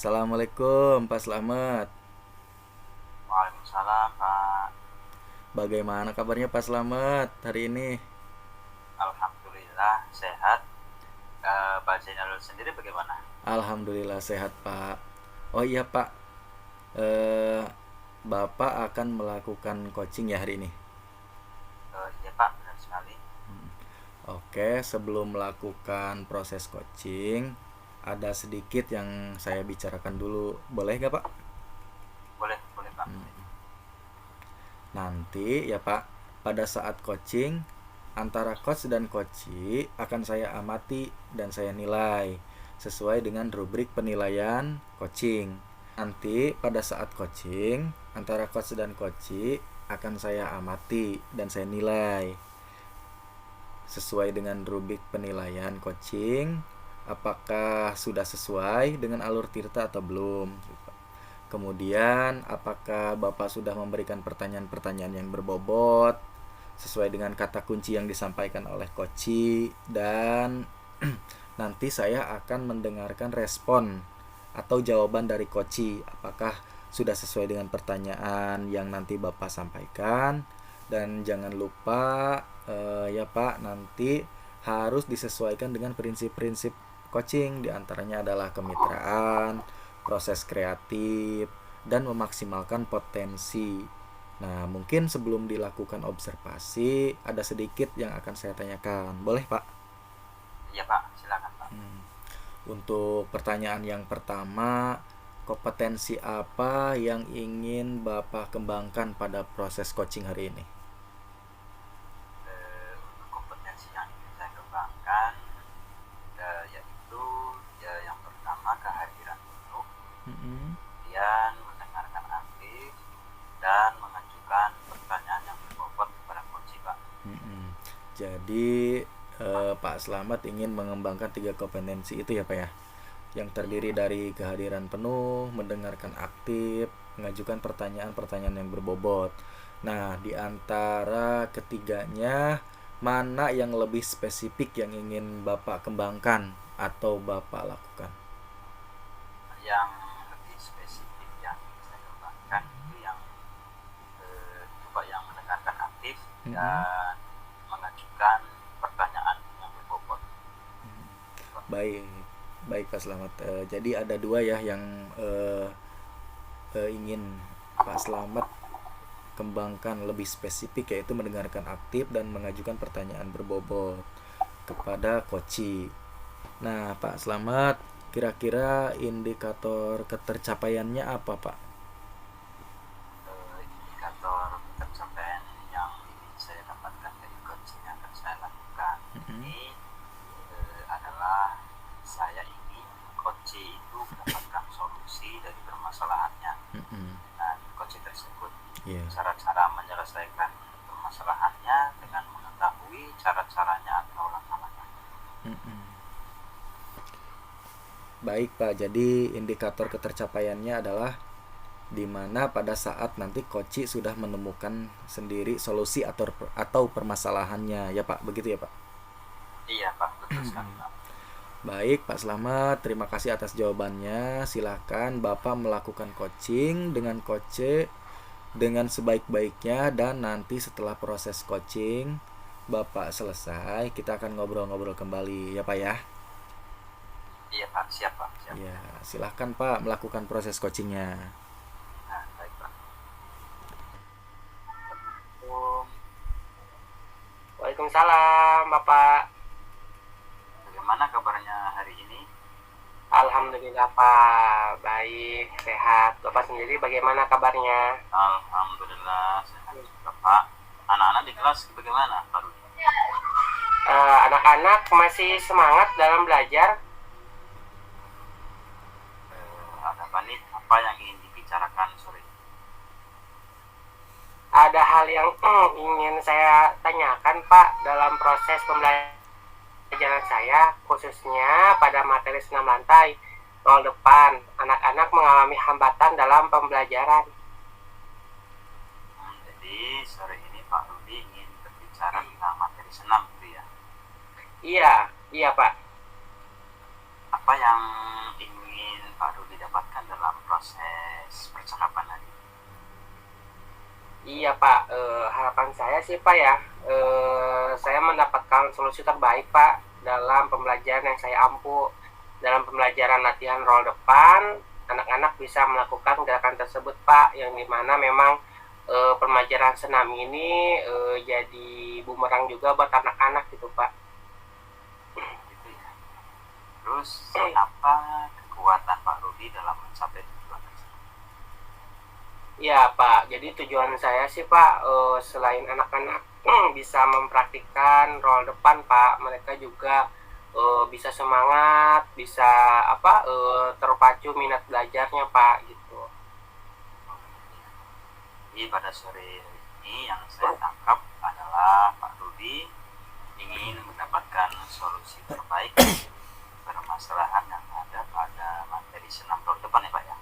Assalamualaikum Pak Slamet. Waalaikumsalam, Pak. Bagaimana kabarnya Pak Slamet hari ini? Alhamdulillah sehat. Pak Zainal sendiri bagaimana? Alhamdulillah sehat Pak. Oh iya Pak, eh, Bapak akan melakukan coaching ya hari ini? Iya Pak, benar sekali. Oke, sebelum melakukan proses coaching, ada sedikit yang saya bicarakan dulu. Boleh nggak Pak? Boleh, boleh Pak. Boleh. Nanti ya Pak, pada saat coaching, antara coach dan coachee akan saya amati dan saya nilai sesuai dengan rubrik penilaian coaching. Nanti pada saat coaching, antara coach dan coachee akan saya amati dan saya nilai sesuai dengan rubrik penilaian coaching, apakah sudah sesuai dengan alur Tirta atau belum. Kemudian, apakah Bapak sudah memberikan pertanyaan-pertanyaan yang berbobot sesuai dengan kata kunci yang disampaikan oleh Koci, dan nanti saya akan mendengarkan respon atau jawaban dari Koci, apakah sudah sesuai dengan pertanyaan yang nanti Bapak sampaikan. Dan jangan lupa ya Pak, nanti harus disesuaikan dengan prinsip-prinsip coaching, diantaranya adalah kemitraan, proses kreatif, dan memaksimalkan potensi. Nah, mungkin sebelum dilakukan observasi, ada sedikit yang akan saya tanyakan. Boleh, Pak? Iya Pak, silakan Pak. Untuk pertanyaan yang pertama, kompetensi apa yang ingin Bapak kembangkan pada proses coaching hari ini? Untuk kompetensi yang ingin saya kembangkan, yaitu yang pertama kehadiran penuh, Mm-mm. kemudian mendengarkan aktif dan mengajukan pertanyaan yang berbobot kepada coach Pak. Mm-mm. Jadi Pak Slamet ingin mengembangkan tiga kompetensi itu ya Pak ya, yang Iya terdiri Pak. dari kehadiran penuh, mendengarkan aktif, mengajukan pertanyaan-pertanyaan yang berbobot. Nah, di antara ketiganya, mana yang lebih spesifik yang ingin Bapak kembangkan atau Bapak lakukan? Yang lebih spesifik yang ingin saya kembangkan itu yang coba yang mendengarkan aktif Mm-mm. dan mengajukan pertanyaan yang berbobot. Baik, baik Pak Slamet. Jadi ada dua ya yang ingin Pak Slamet kembangkan lebih spesifik, yaitu mendengarkan aktif dan mengajukan pertanyaan berbobot kepada koci. Nah, Pak Slamet, kira-kira indikator ketercapaiannya apa, Pak? Indikator pencapaian yang ingin saya dapatkan dari coaching yang akan saya lakukan Mm-mm. ini adalah saya ingin coach itu mendapatkan solusi dari permasalahannya. Mm-mm. Nah, coach tersebut Iya. cara-cara menyelesaikan permasalahannya dengan mengetahui cara-caranya atau langkah-langkahnya. Mm-mm. Baik, Pak. Jadi indikator ketercapaiannya adalah di mana pada saat nanti koci sudah menemukan sendiri solusi atau permasalahannya, ya Pak. Begitu ya, Pak. Iya Pak, betul sekali Pak. Baik, Pak Slamet, terima kasih atas jawabannya. Silahkan Bapak melakukan coaching dengan coach dengan sebaik-baiknya, dan nanti setelah proses coaching Bapak selesai, kita akan ngobrol-ngobrol kembali ya Pak ya. Iya Pak, siap Pak, siap. Ya, silahkan Pak melakukan proses coachingnya. Nah, baik Pak. Um, Waalaikumsalam, Bapak. Bagaimana kabarnya hari ini? Alhamdulillah, Pak. Baik, sehat. Bapak sendiri bagaimana kabarnya? Alhamdulillah sehat juga Pak. Anak-anak di kelas bagaimana Pak Rudi? Anak-anak masih semangat dalam belajar. Ada apa nih? Apa yang ingin dibicarakan sore ini? Ada hal yang ingin saya tanyakan, Pak, dalam proses pembelajaran saya, khususnya pada materi senam lantai, nol depan. Anak-anak mengalami hambatan dalam pembelajaran. Jadi sore ini Pak Rudi ingin berbicara tentang materi senam gitu ya. Iya, iya, Pak. Apa yang ingin Pak Rudi dapatkan dalam proses percakapan tadi? Iya Pak, harapan saya sih Pak ya, saya mendapatkan solusi terbaik Pak dalam pembelajaran yang saya ampu. Dalam pembelajaran latihan roll depan, anak-anak bisa melakukan gerakan tersebut Pak, yang dimana memang pembelajaran senam ini jadi bumerang juga buat anak-anak gitu Pak. Gitu ya. Terus apa kekuatan Pak Rudi dalam mencapai tujuan tersebut? Iya Pak, jadi tujuan saya sih Pak, selain anak-anak bisa mempraktikkan roll depan Pak, mereka juga bisa semangat, bisa terpacu minat belajarnya Pak gitu. Jadi pada sore ini yang saya tangkap adalah Pak Rudi ingin mendapatkan solusi terbaik permasalahan yang ada pada materi senam roll depan ya Pak ya.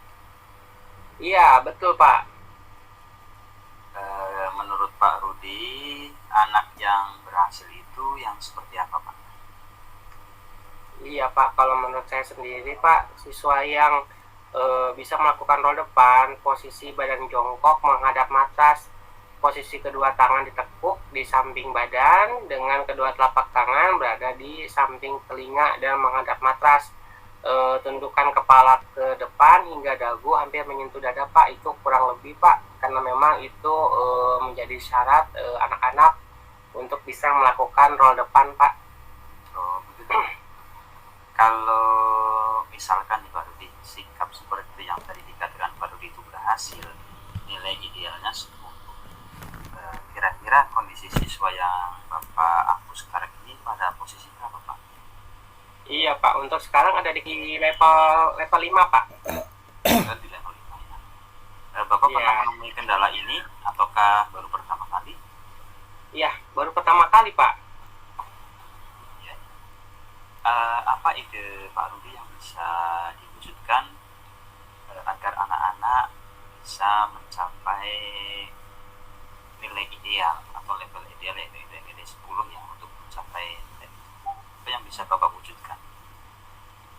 Iya betul Pak. Menurut Pak Rudi, anak yang berhasil itu yang seperti apa Pak? Iya Pak, kalau menurut saya sendiri Pak, siswa yang bisa melakukan roll depan, posisi badan jongkok menghadap matras, posisi kedua tangan ditekuk di samping badan dengan kedua telapak tangan berada di samping telinga dan menghadap matras. Tundukan kepala ke depan hingga dagu hampir menyentuh dada Pak, itu kurang lebih Pak, karena memang itu menjadi syarat anak-anak untuk bisa melakukan roll depan Pak. Oh, begitu. Kalau misalkan nih Pak Rudi, sikap seperti yang tadi dikatakan Pak Rudi itu berhasil, nilai idealnya 10. Kira-kira kondisi siswa yang Bapak ampu sekarang ini pada posisi berapa Pak? Iya Pak, untuk sekarang ada di level 5 Pak. Di level 5 ya. Bapak pernah menemui kendala ini ataukah baru pertama kali? Iya, baru pertama kali Pak. Ya. Apa ide Pak Rudi yang bisa diwujudkan agar anak-anak bisa mencapai nilai ideal atau level ideal, yaitu nilai 10 ya, untuk mencapai apa yang bisa Bapak wujudkan?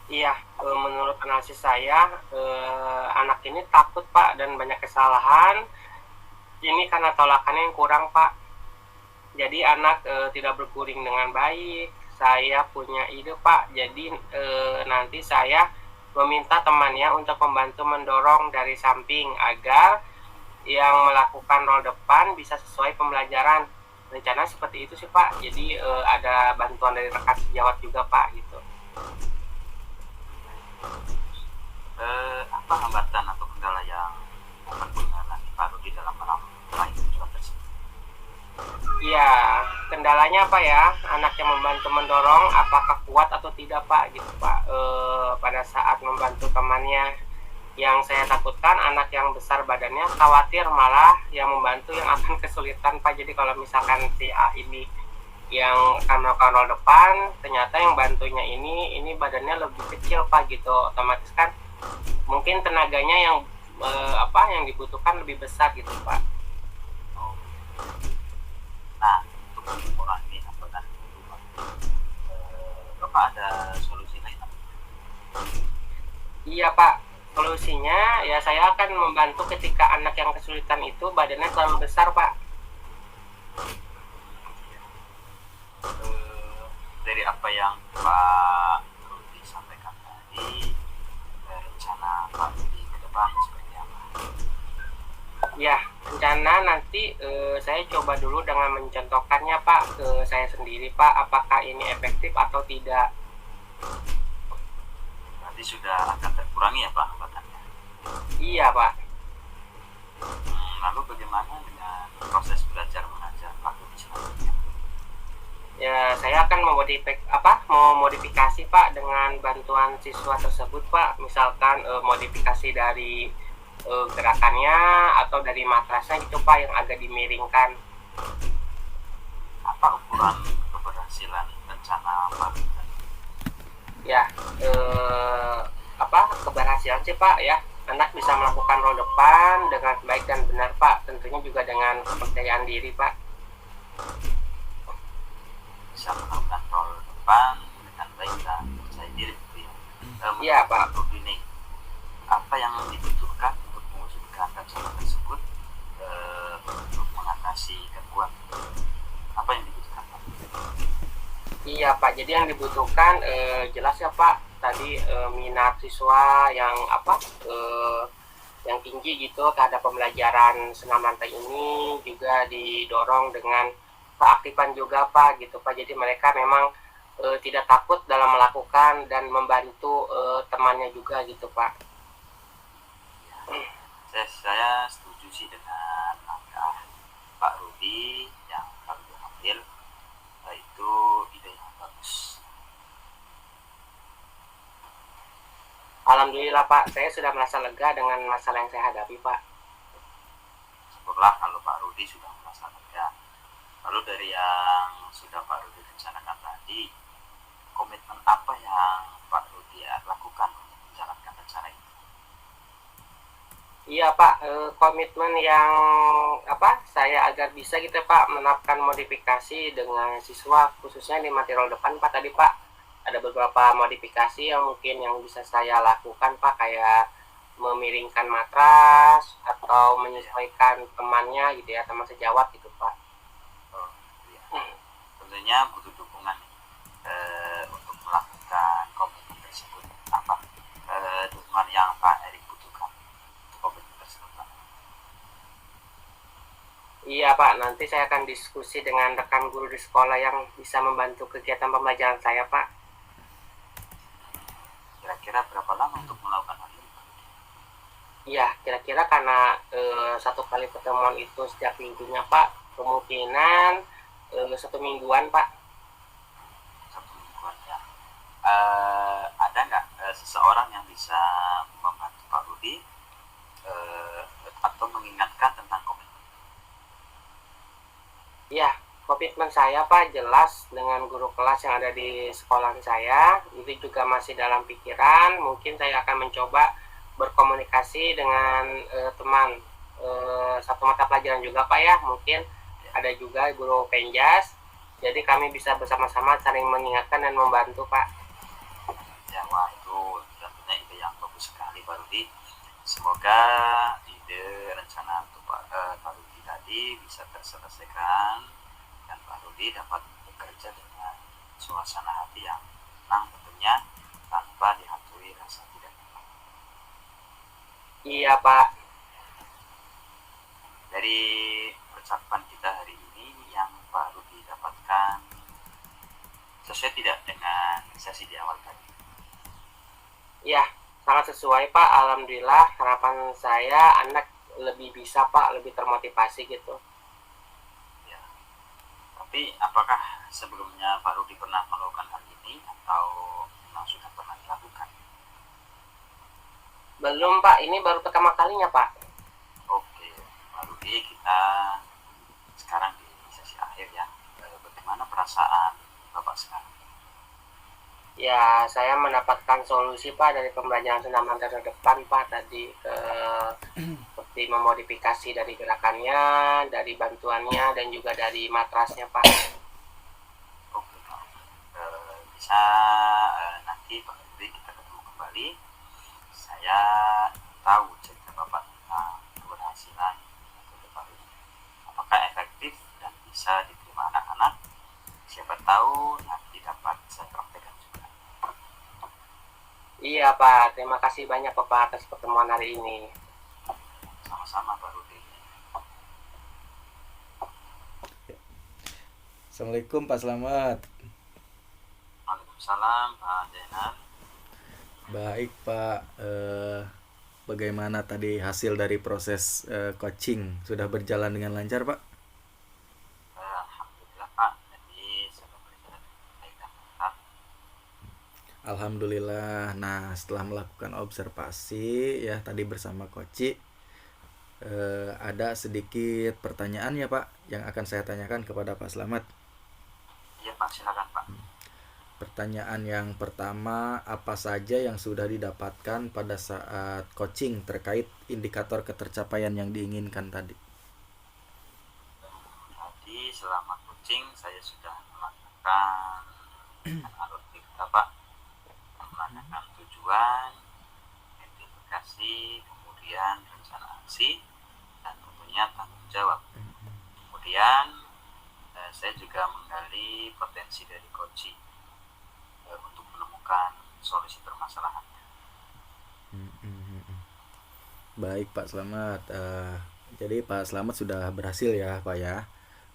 Iya, menurut analisis saya, anak ini takut Pak dan banyak kesalahan. Ini karena tolakannya yang kurang Pak. Jadi anak tidak berguring dengan baik. Saya punya ide Pak, jadi nanti saya meminta temannya untuk membantu mendorong dari samping agar yang melakukan roll depan bisa sesuai pembelajaran. Rencana seperti itu sih Pak, jadi ada bantuan dari rekan sejawat juga Pak gitu. Apa hambatan atau kendala yang akan mengalami Pak Rudi dalam meraih tujuan tersebut? Iya, kendalanya apa ya? Anak yang membantu mendorong apakah kuat atau tidak Pak gitu Pak. Pada saat membantu temannya, yang saya takutkan anak yang besar badannya khawatir malah yang membantu yang akan kesulitan Pak. Jadi kalau misalkan si A ini yang akan melakukan roll depan, ternyata yang bantunya ini badannya lebih kecil Pak gitu, otomatis kan mungkin tenaganya yang yang dibutuhkan lebih besar gitu Pak. Nah, untuk mengurangi hambatan itu Pak, Bapak ada solusi lain? Iya Pak, solusinya ya saya akan membantu ketika anak yang kesulitan itu badannya terlalu besar Pak. Dari apa yang Pak Rudi sampaikan tadi, rencana Pak Rudi ke depan seperti apa? Ya, rencana nanti saya coba dulu dengan mencontohkannya Pak ke saya sendiri Pak, apakah ini efektif atau tidak. Berarti sudah akan terkurangi ya Pak hambatannya? Iya Pak. Lalu bagaimana dengan proses belajar mengajar Pak Rudi selanjutnya? Ya, saya akan memodifikasi Pak dengan bantuan siswa tersebut Pak. Misalkan modifikasi dari gerakannya atau dari matrasnya gitu Pak yang agak dimiringkan. Apa ukuran keberhasilan rencana Pak Rudi? Ya, keberhasilan sih Pak ya. Anak bisa melakukan roll depan dengan baik dan benar Pak. Tentunya juga dengan kepercayaan diri Pak. Bisa melakukan roll depan dengan baik dan percaya diri gitu ya. Iya Pak. Rudi apa yang dibutuhkan untuk mewujudkan rencana tersebut untuk mengatasi gangguan? Apa yang dibutuhkan, Pak? Iya Pak, jadi yang dibutuhkan jelas ya Pak, tadi minat siswa yang yang tinggi gitu terhadap pembelajaran senam lantai ini juga didorong dengan keaktifan juga Pak gitu Pak. Jadi mereka memang tidak takut dalam melakukan dan membantu temannya juga gitu Pak. Saya setuju sih dengan langkah Pak Rudi yang baru diambil, itu ide yang bagus. Alhamdulillah Pak, saya sudah merasa lega dengan masalah yang saya hadapi Pak. Syukurlah kalau Pak Rudi sudah merasa lega. Lalu dari yang sudah Pak Rudi rencanakan tadi, komitmen apa yang Pak Rudi lakukan untuk menjalankan rencana itu? Iya Pak, komitmen yang saya agar bisa gitu Pak menerapkan modifikasi dengan siswa khususnya di material depan Pak tadi Pak. Ada beberapa modifikasi yang mungkin yang bisa saya lakukan Pak, kayak memiringkan matras atau menyesuaikan temannya gitu ya, teman sejawat gitu Pak. Oh, iya. Tentunya butuh dukungan untuk melakukan komitmen tersebut. Apa dukungan yang Pak Erik butuhkan untuk komitmen tersebut, Pak? Iya Pak, nanti saya akan diskusi dengan rekan guru di sekolah yang bisa membantu kegiatan pembelajaran saya Pak. Kira-kira berapa lama untuk melakukan hal ini, Pak? Iya, kira-kira karena satu kali pertemuan itu setiap minggunya Pak, kemungkinan 1 mingguan Pak. 1 mingguan ya. Ada nggak seseorang yang bisa membantu Pak Rudi atau mengingatkan tentang komitmen? Iya, komitmen saya Pak jelas dengan guru kelas yang ada di sekolah saya. Itu juga masih dalam pikiran. Mungkin saya akan mencoba berkomunikasi dengan teman satu mata pelajaran juga Pak ya. Mungkin ada juga guru penjas. Jadi kami bisa bersama-sama saling mengingatkan dan membantu Pak. Ya, wah itu tentunya ide yang bagus sekali Pak Rudi. Semoga ide rencana untuk Pak Rudi tadi bisa terselesaikan dan Pak Rudi dapat bekerja dengan suasana hati yang tenang tentunya, tanpa dihantui rasa tidak nyaman. Iya Pak. Dari percakapan kita hari ini, yang Pak Rudi dapatkan sesuai tidak dengan sesi di awal tadi? Iya, sangat sesuai Pak. Alhamdulillah harapan saya anak lebih bisa Pak, lebih termotivasi gitu. Ya. Tapi apakah sebelumnya Pak Rudi pernah melakukan hal ini atau memang sudah pernah dilakukan? Belum Pak, ini baru pertama kalinya Pak. Oke, Pak Rudi, kita sekarang di sesi akhir ya. Bagaimana perasaan Bapak sekarang? Ya, saya mendapatkan solusi Pak dari pembelajaran senam lantai terdepan Pak tadi, seperti memodifikasi dari gerakannya, dari bantuannya, dan juga dari matrasnya Pak. Oke, Pak. Bisa nanti Pak Rudi kita ketemu kembali. Saya tahu cerita Bapak tentang keberhasilan metode Pak Rudi. Apakah efektif dan bisa diterima anak-anak? Siapa tahu nanti dapat saya praktekkan juga. Iya Pak, terima kasih banyak Bapak atas pertemuan hari ini. Sama-sama Pak Rudi. Assalamualaikum Pak Slamet. Waalaikumsalam Pak Zainal. Baik Pak, bagaimana tadi hasil dari proses coaching? Sudah berjalan dengan lancar Pak? Alhamdulillah Pak, jadi sudah berjalan dengan baik dan lancar. Alhamdulillah. Nah, setelah melakukan observasi ya tadi bersama Koci, ada sedikit pertanyaan ya Pak yang akan saya tanyakan kepada Pak Slamet. Iya Pak, silakan Pak. Pertanyaan yang pertama, apa saja yang sudah didapatkan pada saat coaching terkait indikator ketercapaian yang diinginkan tadi? Tadi selama coaching saya sudah melakukan alur kita Pak, menanyakan tujuan, identifikasi, punya tanggung jawab. Kemudian saya juga menggali potensi dari coaching untuk menemukan solusi permasalahannya. Baik Pak Slamet. Jadi Pak Slamet sudah berhasil ya Pak ya.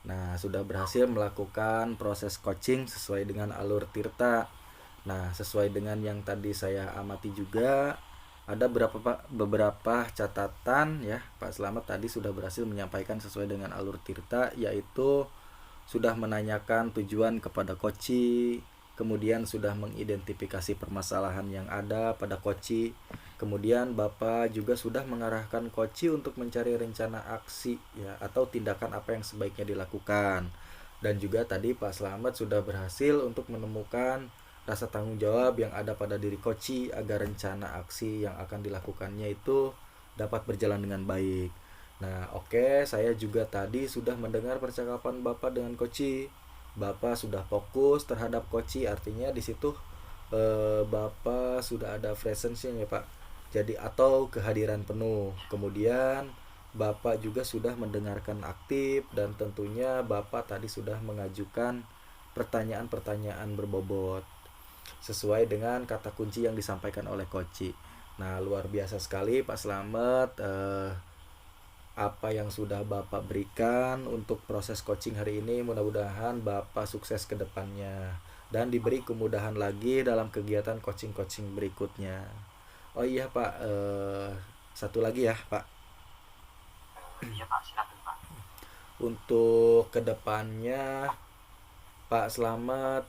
Nah, sudah berhasil melakukan proses coaching sesuai dengan alur Tirta. Nah, sesuai dengan yang tadi saya amati juga, ada beberapa catatan ya. Pak Slamet tadi sudah berhasil menyampaikan sesuai dengan alur Tirta, yaitu sudah menanyakan tujuan kepada koci, kemudian sudah mengidentifikasi permasalahan yang ada pada koci, kemudian Bapak juga sudah mengarahkan koci untuk mencari rencana aksi ya, atau tindakan apa yang sebaiknya dilakukan. Dan juga tadi Pak Slamet sudah berhasil untuk menemukan rasa tanggung jawab yang ada pada diri koci agar rencana aksi yang akan dilakukannya itu dapat berjalan dengan baik. Nah, oke, saya juga tadi sudah mendengar percakapan Bapak dengan koci. Bapak sudah fokus terhadap koci, artinya di situ Bapak sudah ada presence-nya ya Pak. Jadi atau kehadiran penuh. Kemudian Bapak juga sudah mendengarkan aktif, dan tentunya Bapak tadi sudah mengajukan pertanyaan-pertanyaan berbobot sesuai dengan kata kunci yang disampaikan oleh koci. Nah, luar biasa sekali Pak Slamet, apa yang sudah Bapak berikan untuk proses coaching hari ini. Mudah-mudahan Bapak sukses ke depannya dan diberi kemudahan lagi dalam kegiatan coaching-coaching berikutnya. Oh iya Pak, satu lagi ya Pak. Iya Pak, silakan Pak. Untuk kedepannya Pak Slamet,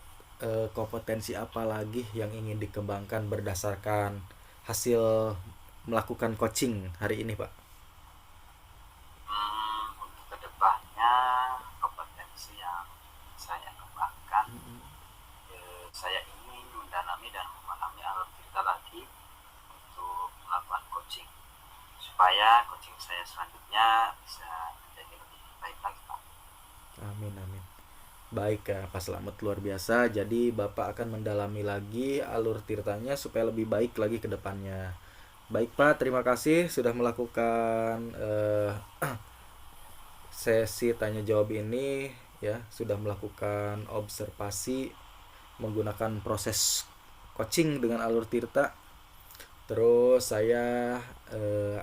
kompetensi apa lagi yang ingin dikembangkan berdasarkan hasil melakukan coaching hari ini Pak? Untuk kedepannya kompetensi yang saya kembangkan, saya ingin mendalami dan memahami alur Tirta lagi untuk melakukan coaching, supaya coaching saya selanjutnya bisa menjadi lebih baik lagi Pak. Amin. Baik ya Pak Slamet, luar biasa. Jadi Bapak akan mendalami lagi alur Tirtanya supaya lebih baik lagi ke depannya. Baik Pak, terima kasih sudah melakukan sesi tanya jawab ini ya, sudah melakukan observasi menggunakan proses coaching dengan alur Tirta. Terus saya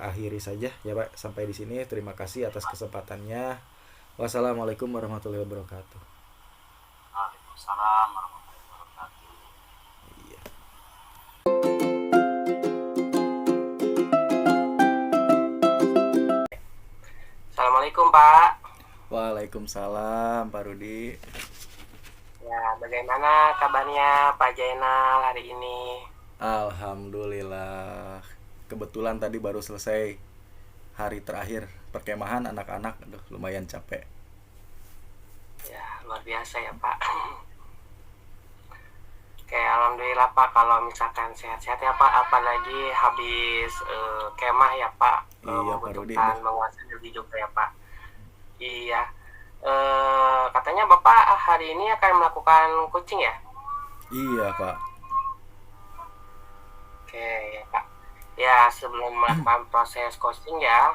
akhiri saja ya Pak sampai di sini. Terima kasih atas kesempatannya. Wassalamualaikum warahmatullahi wabarakatuh. Waalaikumsalam warahmatullahi wabarakatuh. Iya. Assalamualaikum Pak. Waalaikumsalam Pak Rudi. Ya, bagaimana kabarnya Pak Jainal hari ini? Alhamdulillah. Kebetulan tadi baru selesai hari terakhir perkemahan anak-anak. Aduh, lumayan capek. Ya, luar biasa ya Pak. Oke, alhamdulillah Pak, kalau misalkan sehat-sehat ya Pak, apalagi habis kemah ya Pak. Iya Pak Rudi. Membutuhkan menguasai lebih juga ya Pak. Iya. Katanya Bapak hari ini akan melakukan coaching ya? Iya Pak. Oke ya Pak. Ya, sebelum melakukan proses coaching ya,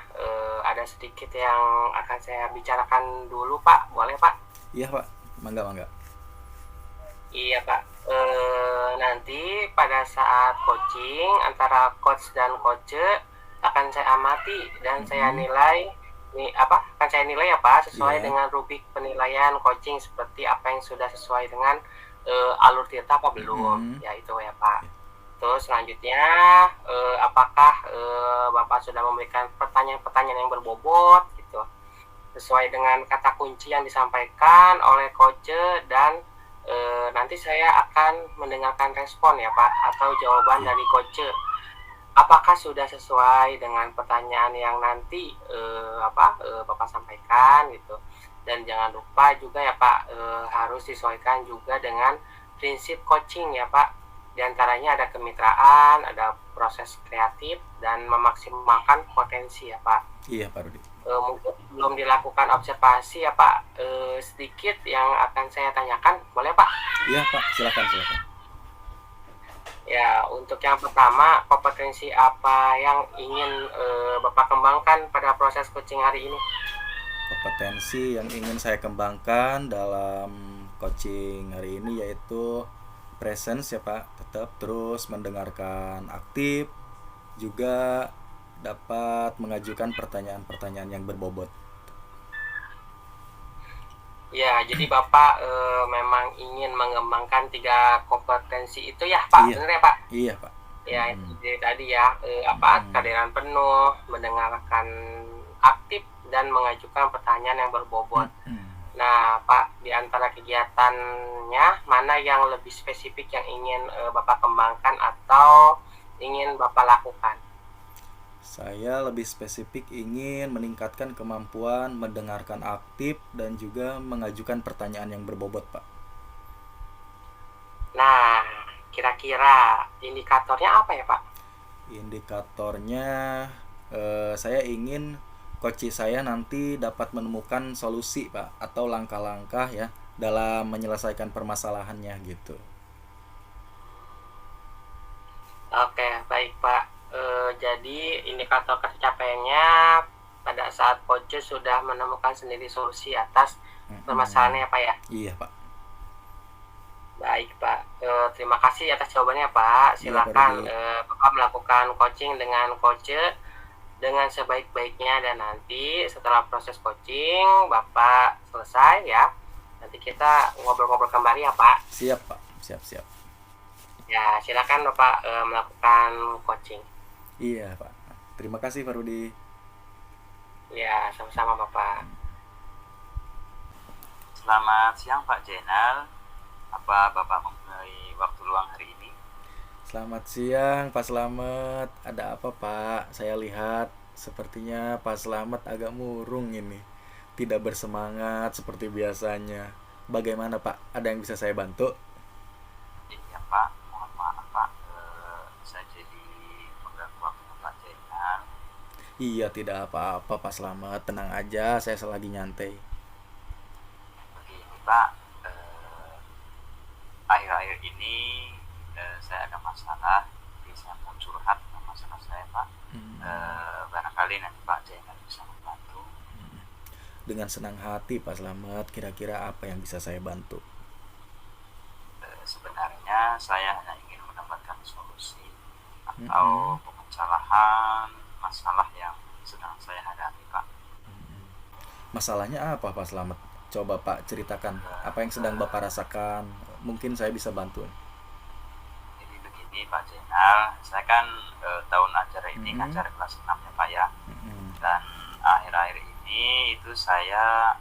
ada sedikit yang akan saya bicarakan dulu Pak, boleh Pak? Iya Pak, mangga. Iya Pak. Nanti pada saat coaching antara coach dan coach akan saya amati dan saya nilai akan saya nilai ya Pak sesuai dengan rubrik penilaian coaching, seperti apa yang sudah sesuai dengan alur Tirta apa belum. Ya itu ya Pak. Terus selanjutnya apakah Bapak sudah memberikan pertanyaan-pertanyaan yang berbobot gitu sesuai dengan kata kunci yang disampaikan oleh coach, dan nanti saya akan mendengarkan respon ya Pak atau jawaban dari coach. Apakah sudah sesuai dengan pertanyaan yang nanti Bapak sampaikan gitu. Dan jangan lupa juga ya Pak, harus disesuaikan juga dengan prinsip coaching ya Pak. Di antaranya ada kemitraan, ada proses kreatif, dan memaksimalkan potensi ya Pak. Iya Pak Rudi. Mungkin belum dilakukan observasi ya Pak, sedikit yang akan saya tanyakan, boleh Pak? Iya Pak, silakan. Ya, untuk yang pertama, kompetensi apa yang ingin Bapak kembangkan pada proses coaching hari ini? Kompetensi yang ingin saya kembangkan dalam coaching hari ini yaitu presence ya Pak, tetap terus mendengarkan aktif, juga dapat mengajukan pertanyaan-pertanyaan yang berbobot. Ya, jadi Bapak memang ingin mengembangkan 3 kompetensi itu ya Pak, Iya. benar ya Pak? Iya Pak. Ya, itu jadi tadi ya, kehadiran penuh, mendengarkan aktif, dan mengajukan pertanyaan yang berbobot. Nah, Pak, di antara kegiatannya, mana yang lebih spesifik yang ingin Bapak kembangkan atau ingin Bapak lakukan? Saya lebih spesifik ingin meningkatkan kemampuan mendengarkan aktif dan juga mengajukan pertanyaan yang berbobot Pak. Nah, kira-kira indikatornya apa ya Pak? Indikatornya saya ingin coach saya nanti dapat menemukan solusi Pak atau langkah-langkah ya dalam menyelesaikan permasalahannya gitu. Oke, baik Pak. Jadi indikator tercapaiannya pada saat coach sudah menemukan sendiri solusi atas permasalahannya Pak ya? Iya Pak. Baik Pak, terima kasih atas jawabannya Pak. Silakan Bapak melakukan coaching dengan coach dengan sebaik-baiknya, dan nanti setelah proses coaching Bapak selesai ya, nanti kita ngobrol-ngobrol kembali ya Pak. Siap Pak, siap. Ya, silakan Bapak melakukan coaching. Iya Pak, terima kasih Pak Rudi. Ya, sama-sama Bapak. Selamat siang Pak Jenal. Apa Bapak mempunyai waktu luang hari ini? Selamat siang Pak Slamet. Ada apa Pak? Saya lihat sepertinya Pak Slamet agak murung ini, tidak bersemangat seperti biasanya. Bagaimana Pak? Ada yang bisa saya bantu? Iya Pak, mohon maaf Pak, saya jadi mengganggu waktu Pak Jenal. Iya, tidak apa-apa Pak Slamet. Tenang aja, saya lagi nyantai. Begini Pak, akhir-akhir ini saya ada masalah, jadi saya mau curhat tentang masalah saya Pak. Barangkali nanti Pak Jenal bisa membantu. Dengan senang hati Pak Slamet. Kira-kira apa yang bisa saya bantu? Sebenarnya saya hanya ingin mendapatkan solusi atau pemecahan masalah yang sedang saya hadapi Pak. Masalahnya apa Pak Slamet? Coba Pak ceritakan apa yang sedang Bapak rasakan. Mungkin saya bisa bantu. Jadi begini Pak Jenal, saya kan tahun ajar ini ngajar kelas 6 ya Pak ya. Dan akhir-akhir ini itu saya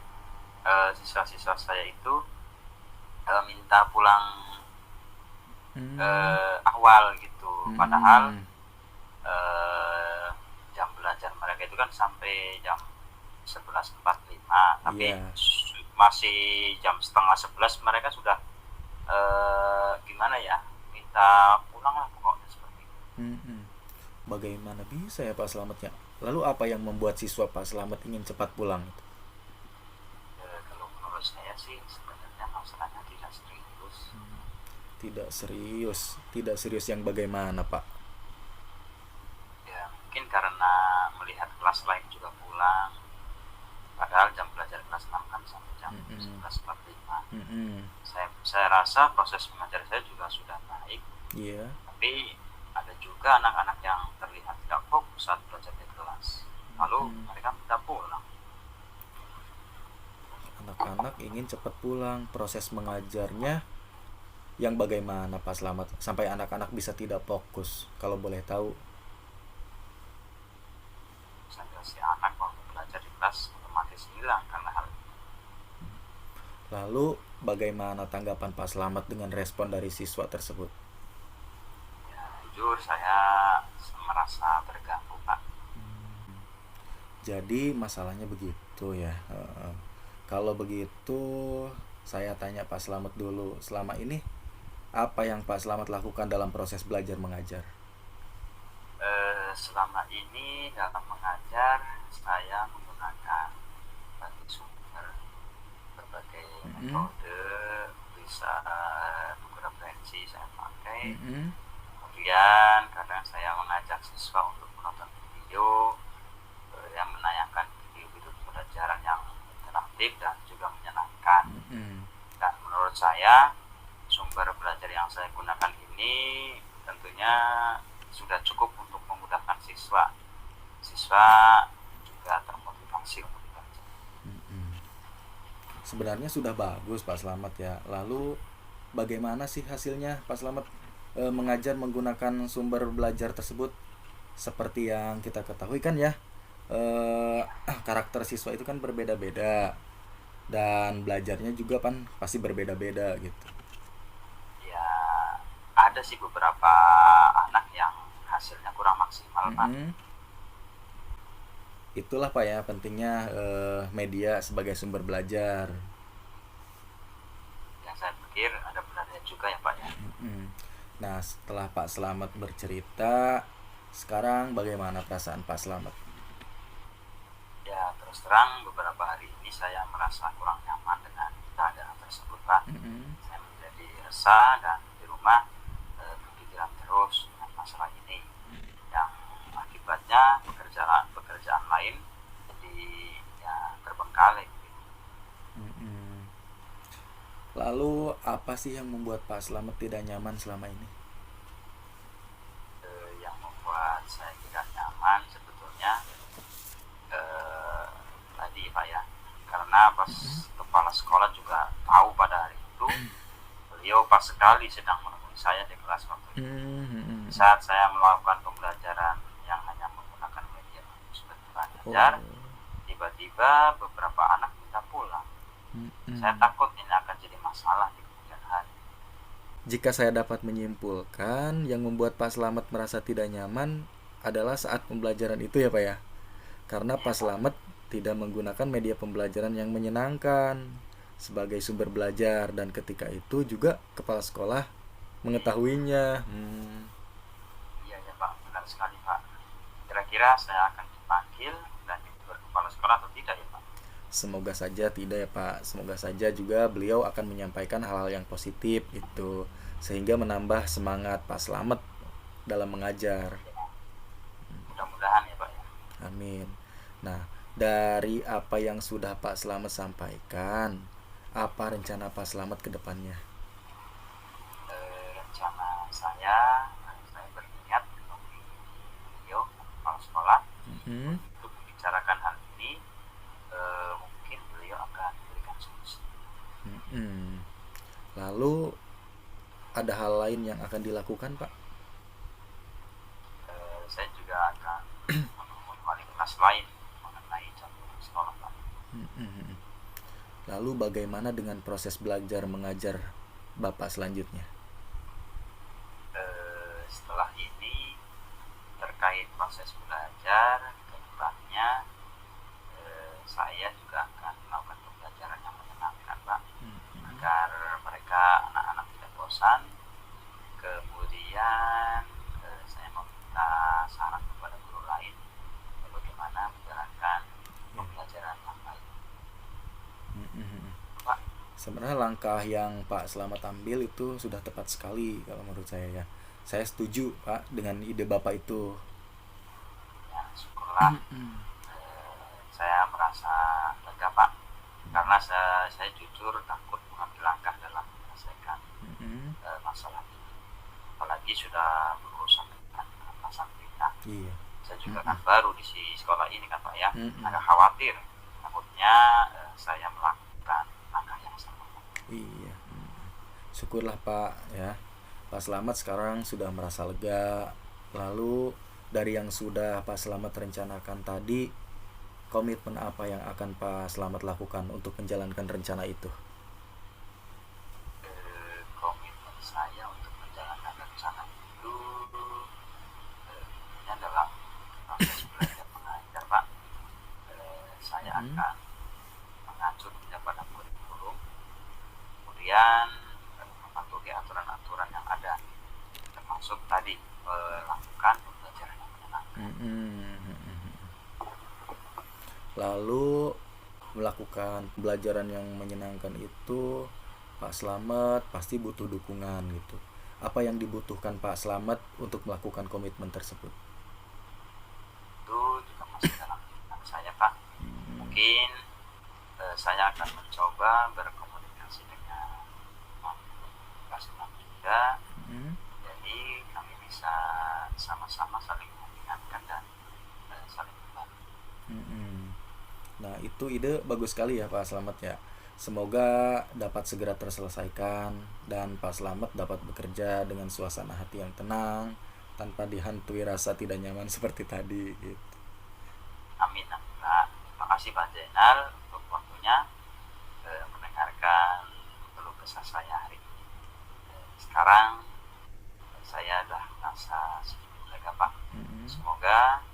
siswa-siswa saya itu minta pulang awal gitu. Padahal jam belajar mereka itu kan sampai jam 11.45, tapi masih jam setengah 11 mereka sudah gimana ya, minta pulang lah pokoknya seperti itu. Bagaimana bisa ya Pak Slametnya? Lalu apa yang membuat siswa Pak Slamet ingin cepat pulang itu? Kalau menurut saya sih sebenarnya masalahnya tidak serius. Tidak serius yang bagaimana Pak? Ya mungkin karena melihat kelas lain juga pulang, padahal jam belajar kelas 6 kan sampai jam 11.45. Saya rasa proses mengajar saya juga sudah baik. Iya. Tapi ada juga anak-anak yang terlihat tidak fokus saat belajar di kelas. Lalu mereka minta pulang. Anak-anak ingin cepat pulang. Proses mengajarnya yang bagaimana Pak Slamet sampai anak-anak bisa tidak fokus, kalau boleh tahu? Konsentrasi anak waktu belajar di kelas otomatis hilang karena hal itu. Lalu bagaimana tanggapan Pak Slamet dengan respon dari siswa tersebut? Ya, jujur saya merasa terganggu Pak. Jadi masalahnya begitu ya. Kalau begitu saya tanya Pak Slamet dulu, selama ini apa yang Pak Slamet lakukan dalam proses belajar mengajar? Selama ini dalam mengajar saya menggunakan berbagai sumber, berbagai metode, bisa beberapa referensi saya pakai. Kemudian kadang saya mengajak siswa untuk menonton video yang menayangkan video-video pembelajaran yang menurut saya sumber belajar yang saya gunakan ini tentunya sudah cukup untuk memudahkan siswa. Siswa juga termotivasi untuk belajar. Sebenarnya sudah bagus Pak Slamet ya. Lalu bagaimana sih hasilnya Pak Slamet mengajar menggunakan sumber belajar tersebut? Seperti yang kita ketahui kan ya, karakter siswa itu kan berbeda-beda dan belajarnya juga kan pasti berbeda-beda gitu. Ya, ada sih beberapa anak yang hasilnya kurang maksimal, Pak. Itulah Pak ya pentingnya media sebagai sumber belajar. Yang saya pikir ada benarnya juga ya Pak ya. Nah, setelah Pak Slamet bercerita, sekarang bagaimana perasaan Pak Slamet? Ya, terus terang beberapa hari ini saya merasa kurang nyaman dengan keadaan tersebut, Pak. Saya menjadi resah dan di rumah berpikiran terus dengan masalah ini, yang akibatnya pekerjaan lain jadi ya terbengkalai. Lalu apa sih yang membuat Pak Slamet tidak nyaman selama ini? Yang membuat saya tidak nyaman sebetulnya tadi Pak ya, karena pas kepala sekolah juga tahu pada hari itu beliau pas sekali sedang menemui saya di kelas waktu itu. Saat saya melakukan pembelajaran yang hanya menggunakan media seperti belajar, tiba-tiba beberapa anak minta pulang. Saya takut ini akan jadi masalah di kemudian hari. Jika saya dapat menyimpulkan, yang membuat Pak Slamet merasa tidak nyaman adalah saat pembelajaran itu ya Pak ya. Karena Pak Slamet tidak menggunakan media pembelajaran yang menyenangkan sebagai sumber belajar, dan ketika itu juga kepala sekolah mengetahuinya. Iya ya Pak, benar sekali Pak. Kira-kira saya akan dipanggil dan ditegur kepala sekolah atau tidak ya Pak? Semoga saja tidak ya Pak. Semoga saja juga beliau akan menyampaikan hal-hal yang positif itu, sehingga menambah semangat Pak Slamet dalam mengajar. Mudah-mudahan ya Pak ya. Amin. Nah, dari apa yang sudah Pak Slamet sampaikan, apa rencana Pak Slamet ke depannya? Rencana saya berniat menemui beliau kepala sekolah untuk membicarakan hal ini. Mungkin beliau akan memberikan solusi. Lalu ada hal lain yang akan dilakukan Pak? Saya juga akan menemui wali kelas lain mengenai jadwal sekolah Pak. Lalu bagaimana dengan proses belajar mengajar Bapak selanjutnya? Setelah ini terkait proses belajar ke depannya, saya juga akan melakukan pembelajaran yang menyenangkan Pak, agar mereka anak-anak tidak bosan. Kemudian saya meminta saran kepada guru lain bagaimana menjalankan pembelajaran yang baik. Pak, sebenarnya langkah yang Pak Slamet ambil itu sudah tepat sekali kalau menurut saya ya. Saya setuju Pak dengan ide Bapak itu. Ya, syukurlah. Saya merasa lega Pak, karena saya jujur takut mengambil langkah dalam menyelesaikan masalah ini, apalagi sudah berurusan dengan atasan kita. Iya. Saya juga kan baru di sekolah ini kan Pak ya, agak khawatir takutnya saya melakukan langkah yang sama. Iya. Syukurlah Pak ya. Pak Slamet sekarang sudah merasa lega. Lalu dari yang sudah Pak Slamet rencanakan tadi, komitmen apa yang akan Pak Slamet lakukan untuk menjalankan rencana itu? Komitmen saya untuk menjalankan rencana itu dalam proses belajar mengajar Pak, saya akan mengacu pada kurikulum, kemudian mematuhi aturan-aturan yang ada, termasuk tadi melakukan pembelajaran yang menyenangkan. Lalu melakukan pembelajaran yang menyenangkan itu, Pak Slamet pasti butuh dukungan gitu. Apa yang dibutuhkan Pak Slamet untuk melakukan komitmen tersebut? Itu juga masih dalam pikiran saya Pak. Mungkin saya akan mencoba berkomunikasi dengan juga. Hmm. Jadi kami bisa sama-sama saling mengingatkan dan saling membantu. Mm-mm. Nah, itu ide bagus sekali ya Pak Slamet ya. Semoga dapat segera terselesaikan dan Pak Slamet dapat bekerja dengan suasana hati yang tenang tanpa dihantui rasa tidak nyaman seperti tadi gitu. Amin, amin Pak. Terima kasih Pak Zainal untuk waktunya mendengarkan keluh kesah saya hari ini. Sekarang saya sudah merasa sedikit lega Pak. Mm-mm. Semoga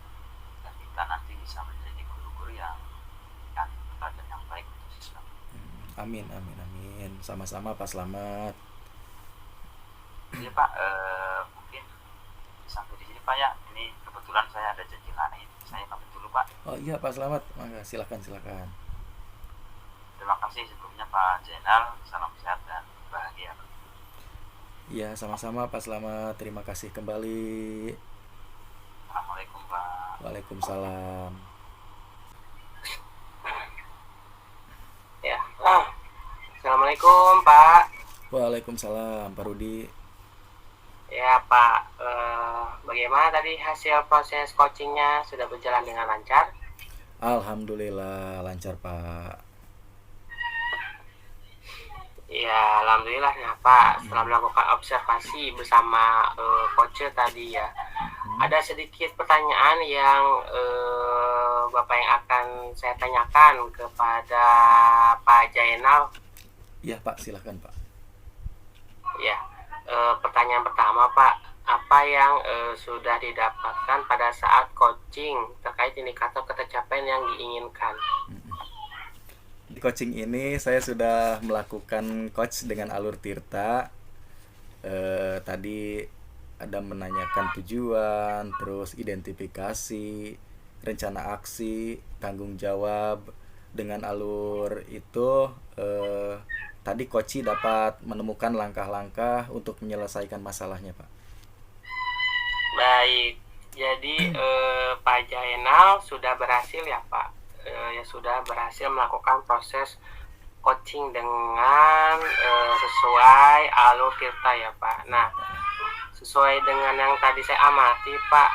kita nanti bisa menjadi guru-guru yang dan yang baik untuk siswa. Amin, amin, amin. Sama-sama Pak Slamet. Jadi Pak, mungkin sampai di sini Pak ya. Ini kebetulan saya ada janji lain. Saya pamit dulu Pak. Oh iya Pak Slamet, mangga silakan. Terima kasih sebelumnya Pak Zainal. Salam sehat dan bahagia. Iya, sama-sama Pak Slamet. Terima kasih kembali. Assalamualaikum Pak. Waalaikumsalam. Ya. Assalamualaikum Pak. Waalaikumsalam Pak Rudi. Ya Pak, bagaimana tadi hasil proses coachingnya, sudah berjalan dengan lancar? Alhamdulillah lancar Pak. Ya, alhamdulillah ya Pak. Setelah melakukan observasi bersama coach tadi ya, ada sedikit pertanyaan yang Bapak yang akan saya tanyakan kepada Pak Jainal. Iya Pak, silahkan Pak. Ya, pertanyaan pertama Pak, apa yang sudah didapatkan pada saat coaching terkait indikator ketercapaian yang diinginkan? Di coaching ini saya sudah melakukan coach dengan alur Tirta. Tadi ada menanyakan tujuan, terus identifikasi, rencana aksi, tanggung jawab. Dengan alur itu tadi coach dapat menemukan langkah-langkah untuk menyelesaikan masalahnya Pak. Baik, jadi Pak Jainal sudah berhasil ya Pak, ya sudah berhasil melakukan proses coaching dengan sesuai alur Tirta ya Pak. Nah, sesuai dengan yang tadi saya amati Pak,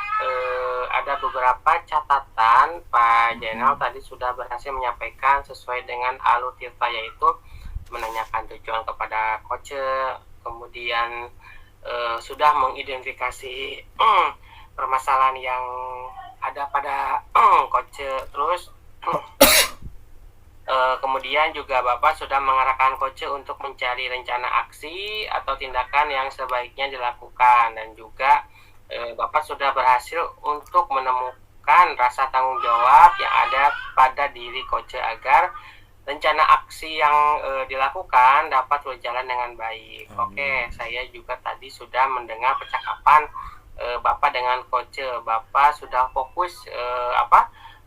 ada beberapa catatan Pak Jainal tadi sudah berhasil menyampaikan sesuai dengan alur Tirta, yaitu menanyakan tujuan kepada coach, kemudian sudah mengidentifikasi permasalahan yang ada pada coach, terus kemudian juga Bapak sudah mengarahkan coach untuk mencari rencana aksi atau tindakan yang sebaiknya dilakukan, dan juga Bapak sudah berhasil untuk menemukan rasa tanggung jawab yang ada pada diri coach agar rencana aksi yang dilakukan dapat berjalan dengan baik. Oke, saya juga tadi sudah mendengar percakapan Bapak dengan coach. Bapak sudah fokus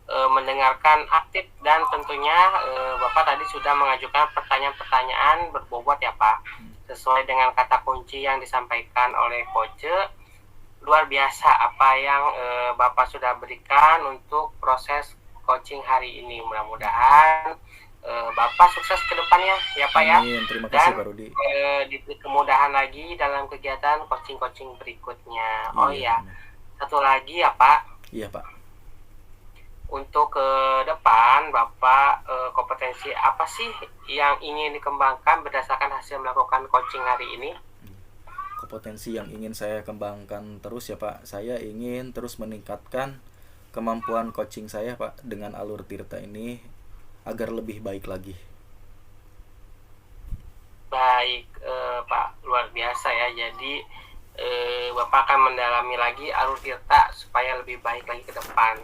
mendengarkan aktif, dan tentunya Bapak tadi sudah mengajukan pertanyaan-pertanyaan berbobot ya Pak, sesuai dengan kata kunci yang disampaikan oleh coach. Luar biasa apa yang Bapak sudah berikan untuk proses coaching hari ini. Mudah-mudahan Bapak sukses ke depannya ya Pak ya. Amin, terima kasih Dan Pak Rudi. diberi kemudahan lagi dalam kegiatan coaching-coaching berikutnya. Oh iya, satu lagi ya Pak. Iya Pak. Untuk ke depan Bapak, kompetensi apa sih yang ingin dikembangkan berdasarkan hasil melakukan coaching hari ini? Kompetensi yang ingin saya kembangkan terus ya Pak, saya ingin terus meningkatkan kemampuan coaching saya Pak dengan alur Tirta ini agar lebih baik lagi. Baik Pak, luar biasa ya. Jadi Bapak akan mendalami lagi alur Tirta supaya lebih baik lagi ke depan.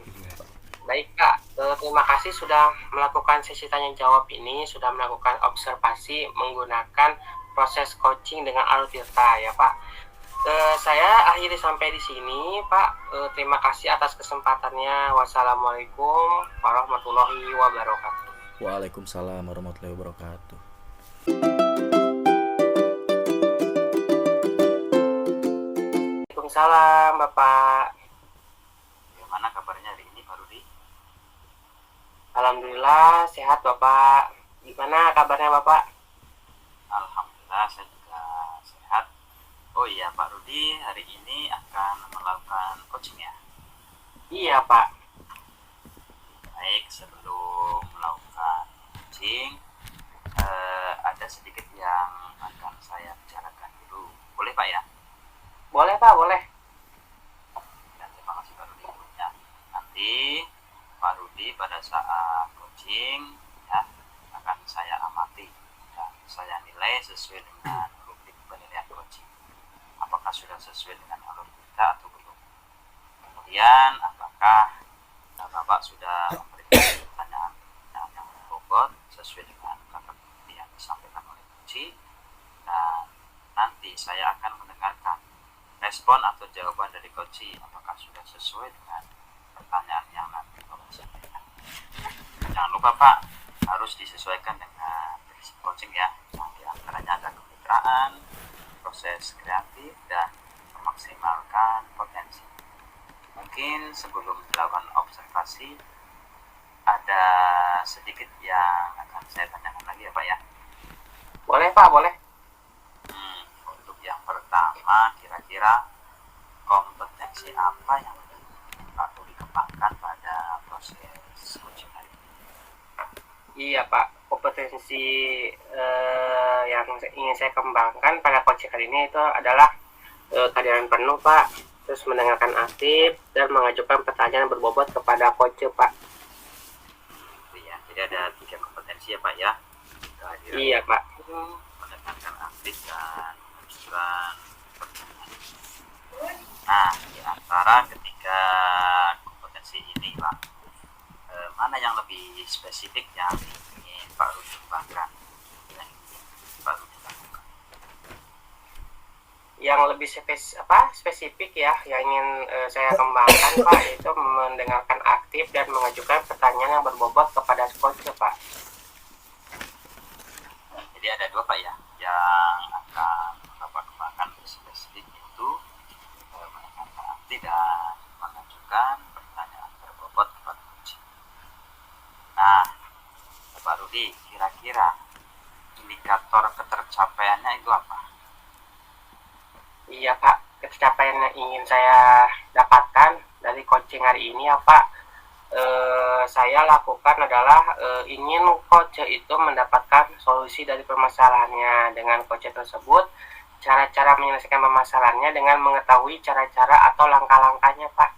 Baik Kak, terima kasih sudah melakukan sesi tanya jawab ini, sudah melakukan observasi menggunakan proses coaching dengan alur Tirta ya Pak. Saya akhiri sampai di sini Pak. Terima kasih atas kesempatannya. Wassalamualaikum warahmatullahi wabarakatuh. Waalaikumsalam warahmatullahi wabarakatuh. Waalaikumsalam Bapak. Bagaimana kabarnya hari ini Pak Rudi? Alhamdulillah sehat Bapak. Gimana kabarnya Bapak? Alhamdulillah saya juga sehat. Oh iya, Pak Rudi hari ini akan melakukan coaching ya. Iya, Pak. Baik, sebelum melakukan coaching, ada sedikit yang akan saya bicarakan dulu. Boleh Pak ya? Boleh, Pak, boleh. Ya, terima kasih Pak Rudi. Ya, nanti Pak Rudi pada saat coaching ya akan saya amati dan saya nilai sesuai dengan rubrik penilaian coaching. Apakah sudah sesuai dengan alur kita atau belum? Kemudian apakah Bapak sudah memberikan pertanyaan yang berbobot sesuai dengan kata bukti yang disampaikan oleh coach, dan nanti saya akan mendengarkan respon atau jawaban dari coach apakah sudah sesuai dengan pertanyaan yang nanti Bapak sampaikan. Jangan lupa Pak, harus disesuaikan dengan prinsip coaching ya, yang diantaranya ada kemitraan, proses kreatif, dan memaksimalkan potensi. Mungkin sebelum dilakukan observasi, ada sedikit yang akan saya tanyakan lagi ya Pak ya. Boleh, Pak, boleh. Untuk yang pertama, kira-kira kompetensi apa yang Pak Rudi kembangkan pada proses coaching hari ini? Iya, Pak. Kompetensi yang ingin saya kembangkan pada coaching kali ini itu adalah kehadiran penuh, Pak. Terus mendengarkan aktif dan mengajukan pertanyaan berbobot kepada coach, Pak. Ya, jadi ada 3 kompetensi ya Pak ya. Kehadiran Iya, Pak. mendengarkan aktif dan mengajukan pertanyaan. Nah, di antara ketiga kompetensi ini Pak, mana yang lebih spesifik yang ingin Pak Rudi kembangkan, yang ingin Pak Rudi lakukan? Yang lebih spesifik ya yang ingin saya kembangkan Pak, itu mendengarkan aktif dan mengajukan pertanyaan yang berbobot kepada coach, Pak. Jadi ada 2 Pak ya, yang akan Bapak kembangkan spesifik itu mendengarkan aktif dan mengajukan pertanyaan berbobot kepada coach. Nah, Pak Rudi, kira-kira indikator ketercapaiannya itu apa? Iya, Pak. Pencapaian yang ingin saya dapatkan dari coaching hari ini ya Pak, saya lakukan adalah ingin coach itu mendapatkan solusi dari permasalahannya. Dengan coach tersebut, cara-cara menyelesaikan permasalahannya dengan mengetahui cara-cara atau langkah-langkahnya, Pak.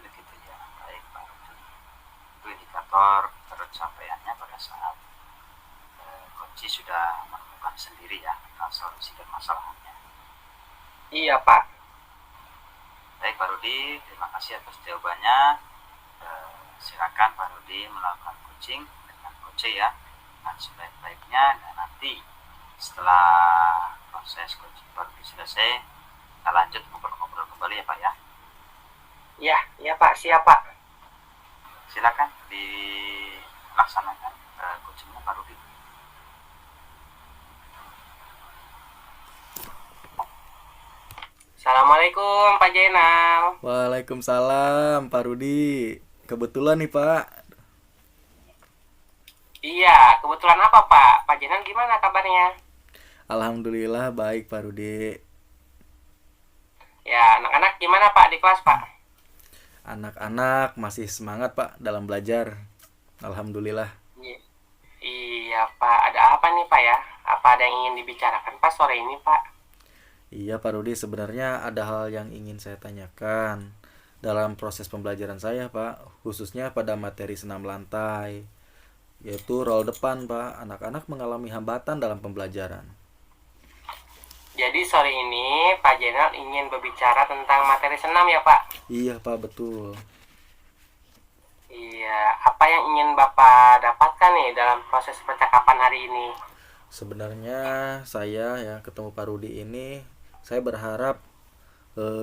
Begitu ya, baik Pak Rudi. Itu indikator tercapaiannya pada saat coach sudah menemukan sendiri ya solusi permasalahannya. Iya, Pak. Baik Pak Rudi, terima kasih atas jawabannya. Silakan Pak Rudi melakukan coaching dengan coach ya, dengan sebaik-baiknya, dan nanti setelah proses coaching Pak Rudi selesai, kita lanjut ngobrol-ngobrol kembali ya Pak ya. Iya Pak, siap Pak. Silakan dilaksanakan coachingnya Pak Rudi. Assalamualaikum Pak Jainal. Waalaikumsalam Pak Rudi. Kebetulan nih Pak. Iya, kebetulan apa Pak? Pak Jainal gimana kabarnya? Alhamdulillah baik Pak Rudi. Ya, anak-anak gimana Pak di kelas Pak? Anak-anak masih semangat Pak dalam belajar. Alhamdulillah. Iya Pak, ada apa nih Pak ya? Apa ada yang ingin dibicarakan Pak sore ini Pak? Iya Pak Rudi, sebenarnya ada hal yang ingin saya tanyakan dalam proses pembelajaran saya Pak, khususnya pada materi senam lantai, yaitu roll depan Pak. Anak-anak mengalami hambatan dalam pembelajaran. Jadi sore ini Pak Jainal ingin berbicara tentang materi senam ya Pak? Iya Pak, betul. Iya, apa yang ingin Bapak dapatkan nih dalam proses percakapan hari ini? Sebenarnya saya ya ketemu Pak Rudi ini, saya berharap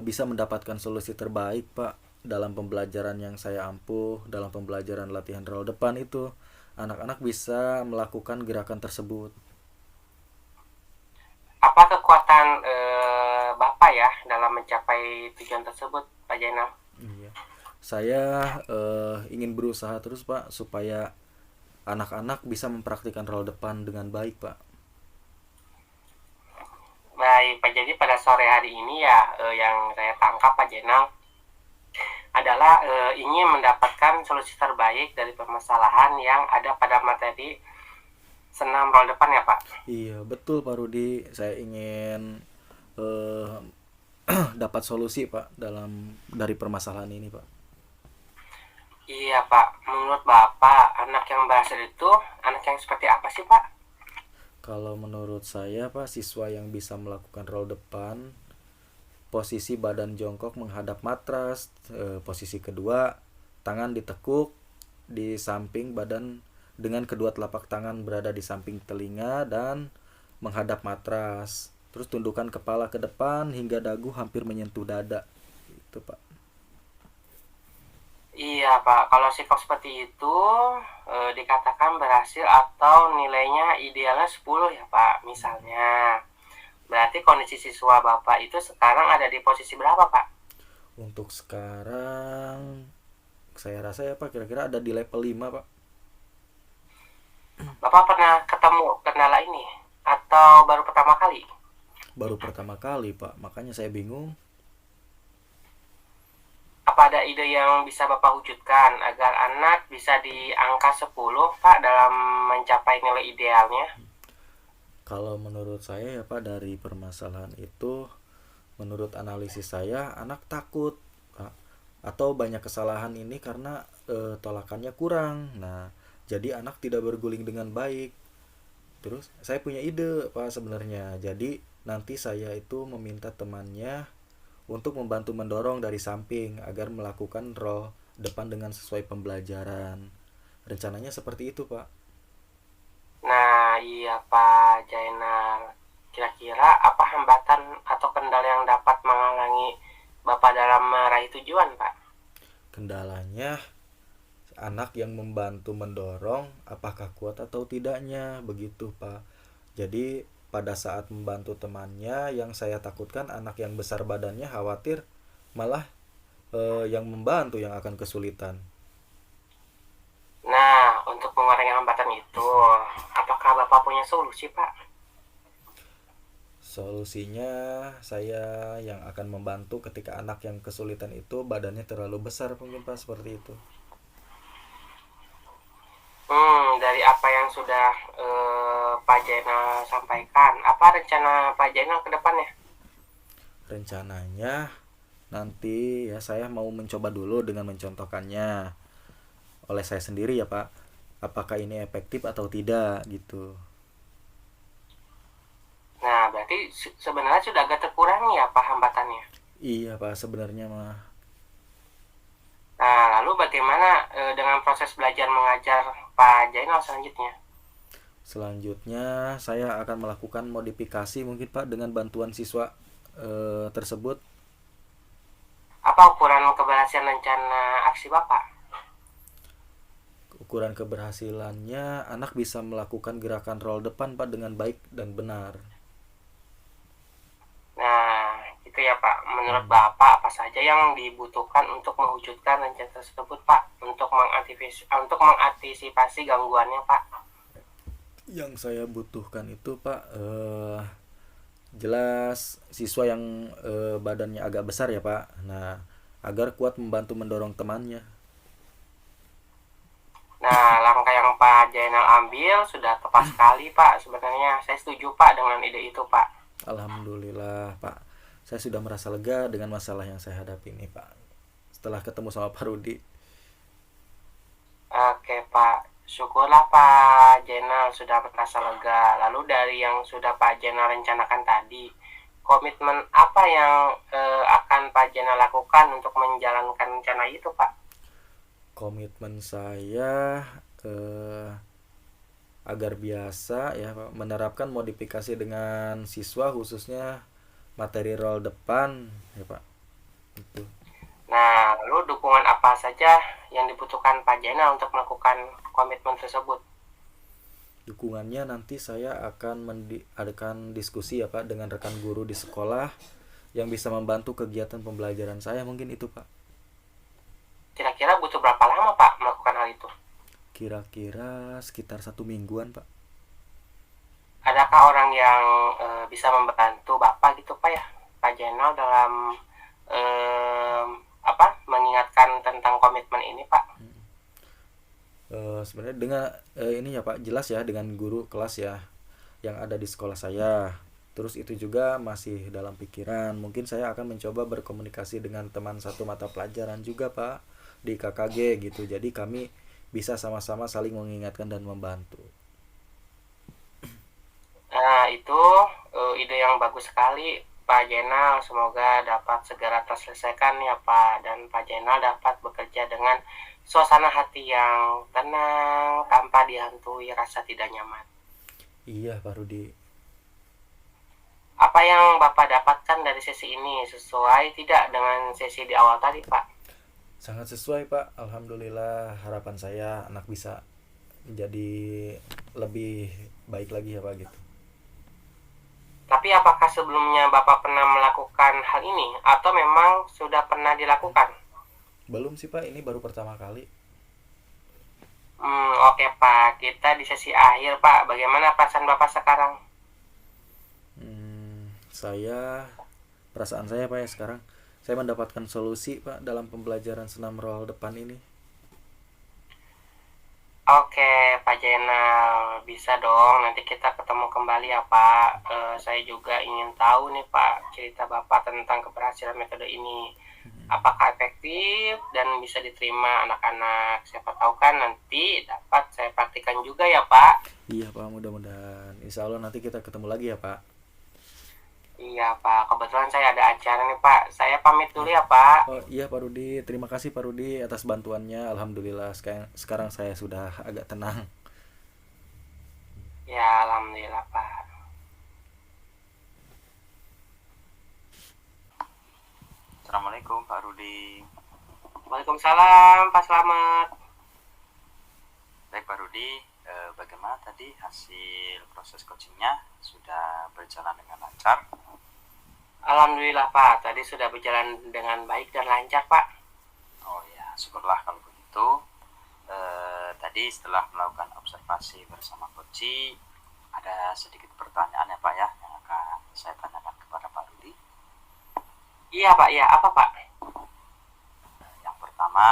bisa mendapatkan solusi terbaik Pak dalam pembelajaran yang saya ampuh, dalam pembelajaran latihan roll depan itu. Anak-anak bisa melakukan gerakan tersebut. Apa kekuatan Bapak ya dalam mencapai tujuan tersebut Pak Jainal? Iya. Saya ingin berusaha terus Pak supaya anak-anak bisa mempraktikkan roll depan dengan baik Pak. baik Pak. Jadi pada sore hari ini ya yang saya tangkap Pak Jenal adalah ingin mendapatkan solusi terbaik dari permasalahan yang ada pada materi senam roll depan ya Pak. Iya, betul Pak Rudi. Saya ingin eh, dapat solusi Pak dari permasalahan ini Pak. Iya Pak, menurut Bapak anak yang berhasil itu anak yang seperti apa sih Pak? Kalau menurut saya Pak, siswa yang bisa melakukan roll depan, posisi badan jongkok menghadap matras, posisi kedua tangan ditekuk di samping badan dengan kedua telapak tangan berada di samping telinga dan menghadap matras. Terus tundukkan kepala ke depan hingga dagu hampir menyentuh dada. Itu Pak. Iya Pak, kalau sikap seperti itu dikatakan berhasil atau nilainya idealnya 10 ya Pak misalnya. Berarti kondisi siswa Bapak itu sekarang ada di posisi berapa Pak? Untuk sekarang saya rasa ya Pak kira-kira ada di level 5 Pak. Bapak pernah ketemu kendala ini atau baru pertama kali? Baru pertama kali Pak, makanya saya bingung. Apa ada ide yang bisa Bapak wujudkan agar anak bisa di angka 10 Pak dalam mencapai nilai idealnya? Kalau menurut saya ya Pak, dari permasalahan itu, menurut analisis saya anak takut Pak. Atau banyak kesalahan ini karena tolakannya kurang. Nah, jadi anak tidak berguling dengan baik. Terus saya punya ide Pak sebenarnya. Jadi nanti saya itu meminta temannya untuk membantu mendorong dari samping agar melakukan roll depan dengan sesuai pembelajaran. Rencananya seperti itu Pak. Nah, iya Pak Jainal. Kira-kira apa hambatan atau kendala yang dapat menghalangi Bapak dalam meraih tujuan, Pak? Kendalanya anak yang membantu mendorong apakah kuat atau tidaknya, begitu Pak. Jadi pada saat membantu temannya, yang saya takutkan anak yang besar badannya khawatir malah yang membantu yang akan kesulitan. Nah, untuk mengurangi hambatan itu, apakah Bapak punya solusi, Pak? Solusinya saya yang akan membantu ketika anak yang kesulitan itu badannya terlalu besar mungkin Pak, seperti itu. Dari apa yang sudah Pak Jainal sampaikan, apa rencana Pak Jainal ke depannya? Rencananya nanti ya saya mau mencoba dulu dengan mencontohkannya oleh saya sendiri ya Pak. Apakah ini efektif atau tidak gitu. Nah, berarti sebenarnya sudah agak terkurangi ya Pak hambatannya. Iya Pak, sebenarnya mah. Nah, lalu bagaimana dengan proses belajar mengajar Pak Jainal selanjutnya? Selanjutnya saya akan melakukan modifikasi mungkin Pak dengan bantuan siswa tersebut. Apa ukuran keberhasilan rencana aksi Bapak? Ukuran keberhasilannya anak bisa melakukan gerakan roll depan Pak dengan baik dan benar. Nah, itu ya Pak. Menurut Bapak apa saja yang dibutuhkan untuk mewujudkan rencana tersebut Pak? Untuk mengantisipasi gangguannya Pak? Yang saya butuhkan itu Pak, jelas siswa yang badannya agak besar ya Pak. Nah, agar kuat membantu mendorong temannya. Nah, langkah yang Pak Jainal ambil sudah tepat sekali Pak. Sebenarnya saya setuju Pak dengan ide itu Pak. Alhamdulillah Pak, saya sudah merasa lega dengan masalah yang saya hadapi ini Pak, setelah ketemu sama Pak Rudi. Oke Pak, syukurlah Pak Jainal sudah merasa lega. Lalu dari yang sudah Pak Jainal rencanakan tadi, komitmen apa yang akan Pak Jainal lakukan untuk menjalankan rencana itu Pak? Komitmen saya agar biasa ya Pak, menerapkan modifikasi dengan siswa khususnya materi roll depan ya Pak. Itu. Nah, lalu dukungan apa saja yang dibutuhkan Pak Jainal untuk melakukan komitmen tersebut? Dukungannya nanti saya akan adakan diskusi ya Pak dengan rekan guru di sekolah yang bisa membantu kegiatan pembelajaran saya, mungkin itu Pak. Kira-kira butuh berapa lama Pak melakukan hal itu? Kira-kira sekitar 1 mingguan Pak. Adakah orang yang bisa membantu Bapak gitu Pak ya, Pak Jenal dalam mengingatkan tentang komitmen ini Pak. Sebenarnya dengan ini ya Pak, jelas ya dengan guru kelas ya yang ada di sekolah saya. Terus itu juga masih dalam pikiran. Mungkin saya akan mencoba berkomunikasi dengan teman satu mata pelajaran juga Pak di KKG gitu. Jadi kami bisa sama-sama saling mengingatkan dan membantu. Nah, itu ide yang bagus sekali Pak Jenal. Semoga dapat segera terselesaikan ya Pak, dan Pak Jenal dapat bekerja dengan suasana hati yang tenang tanpa dihantui rasa tidak nyaman. Iya Pak Rudi. Apa yang Bapak dapatkan dari sesi ini sesuai tidak dengan sesi di awal tadi Pak? Sangat sesuai Pak. Alhamdulillah, harapan saya anak bisa menjadi lebih baik lagi ya Pak gitu. Tapi apakah sebelumnya Bapak pernah melakukan hal ini atau memang sudah pernah dilakukan? Belum sih Pak, ini baru pertama kali. Oke Pak, kita di sesi akhir Pak. Bagaimana perasaan Bapak sekarang? Perasaan saya Pak ya sekarang, saya mendapatkan solusi Pak dalam pembelajaran senam roll depan ini. Oke Pak Jenal, bisa dong nanti kita ketemu kembali ya Pak. Saya juga ingin tahu nih Pak cerita Bapak tentang keberhasilan metode ini. Apakah efektif dan bisa diterima anak-anak? Siapa tahu kan nanti dapat saya praktikan juga ya Pak. Iya Pak, mudah-mudahan. Insya Allah nanti kita ketemu lagi ya Pak. Iya Pak, kebetulan saya ada acara nih Pak. Saya pamit dulu ya Pak. Oh iya Pak Rudi, terima kasih Pak Rudi atas bantuannya. Alhamdulillah sekarang saya sudah agak tenang. Ya alhamdulillah Pak. Assalamualaikum Pak Rudi. Waalaikumsalam Pak Slamet. Baik Pak Rudi, bagaimana tadi hasil proses coachingnya? Sudah berjalan dengan lancar? Alhamdulillah Pak, tadi sudah berjalan dengan baik dan lancar Pak. Oh ya, syukurlah kalau begitu. Tadi setelah melakukan observasi bersama coach, ada sedikit pertanyaan ya Pak ya yang akan saya tanyakan kepada Pak Rudi. Iya Pak, iya apa Pak? Yang pertama,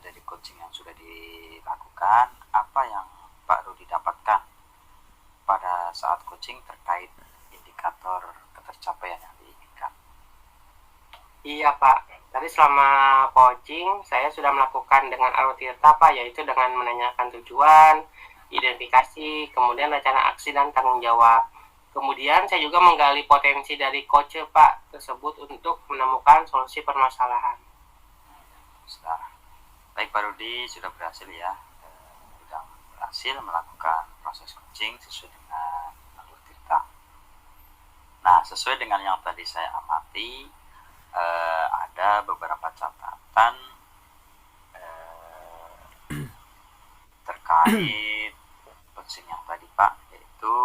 dari coaching yang sudah dilakukan, apa yang Pak Rudi dapatkan pada saat coaching terkait indikator ketercapaian yang diinginkan? Iya Pak, tadi selama coaching saya sudah melakukan dengan Arutirta Pak, yaitu dengan menanyakan tujuan, identifikasi, kemudian rencana aksi dan tanggung jawab. Kemudian saya juga menggali potensi dari coach Pak tersebut untuk menemukan solusi permasalahan. Baik Pak Rudi, sudah berhasil ya, sudah berhasil melakukan proses coaching sesuai dengan Arutirta. Nah, sesuai dengan yang tadi saya amati, ada beberapa catatan terkait coaching yang tadi Pak, yaitu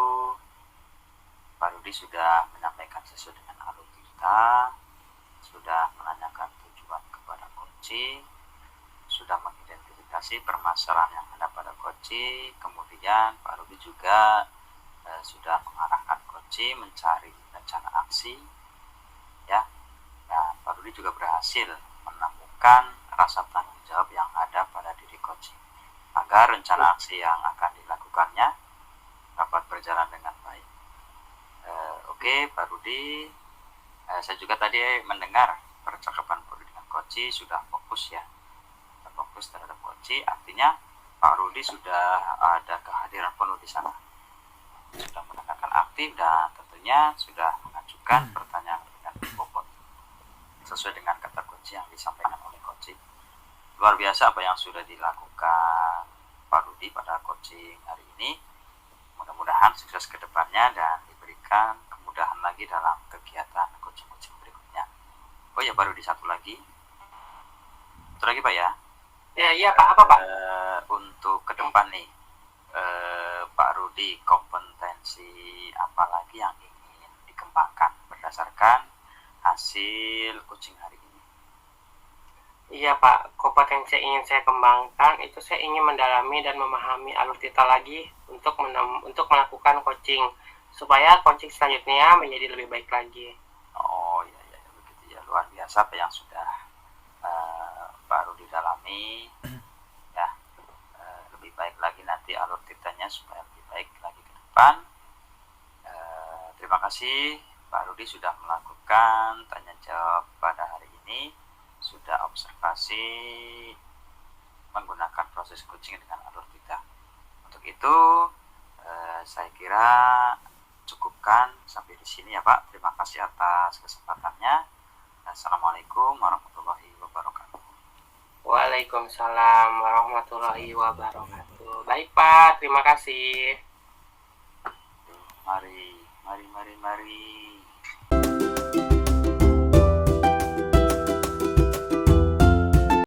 Pak Rudi sudah menyampaikan sesuai dengan Arutirta, sudah menanyakan tujuan kepada coaching, sudah mengidentifikasi permasalahan yang ada pada coaching, kemudian Pak Rudi juga sudah mengarahkan coaching mencari rencana aksi, ya. Dan Pak Rudi juga berhasil menemukan rasa tanggung jawab yang ada pada diri coaching agar rencana aksi yang akan dilakukannya dapat berjalan dengan baik. Oke, Pak Rudi, saya juga tadi mendengar percakapan Pak Rudi dengan coaching sudah fokus ya, fokus terhadap coaching, artinya Pak Rudi sudah ada kehadiran penuh di sana, sudah mendengarkan aktif dan tentunya sudah mengajukan pertanyaan dengan bobot sesuai dengan kata kunci yang disampaikan oleh coaching. Luar biasa apa yang sudah dilakukan Pak Rudi pada coaching hari ini. Mudah-mudahan sukses ke depannya dan diberikan kemudahan lagi dalam kegiatan coaching-coaching berikutnya. Oh ya Pak Rudi, satu lagi Pak ya. Iya Pak, apa Pak? Untuk ke depan nih, Pak Rudi, kompetensi apa lagi yang ingin dikembangkan berdasarkan hasil coaching hari ini? Iya Pak, kompetensi yang ingin saya kembangkan itu saya ingin mendalami dan memahami Arutirta lagi untuk melakukan coaching supaya coaching selanjutnya menjadi lebih baik lagi. Oh iya ya, begitu ya, luar biasa apa yang sudah baru didalami ya. Lebih baik lagi nanti alur titanya supaya lebih baik lagi ke depan. Terima kasih Pak Rudi sudah melakukan tanya jawab pada hari ini, sudah observasi menggunakan proses coaching dengan alur tita. Untuk itu saya kira cukupkan sampai di sini ya Pak. Terima kasih atas kesempatannya. Assalamualaikum warahmatullahi wabarakatuh. Waalaikumsalam warahmatullahi wabarakatuh. Baik Pak, terima kasih. Mari.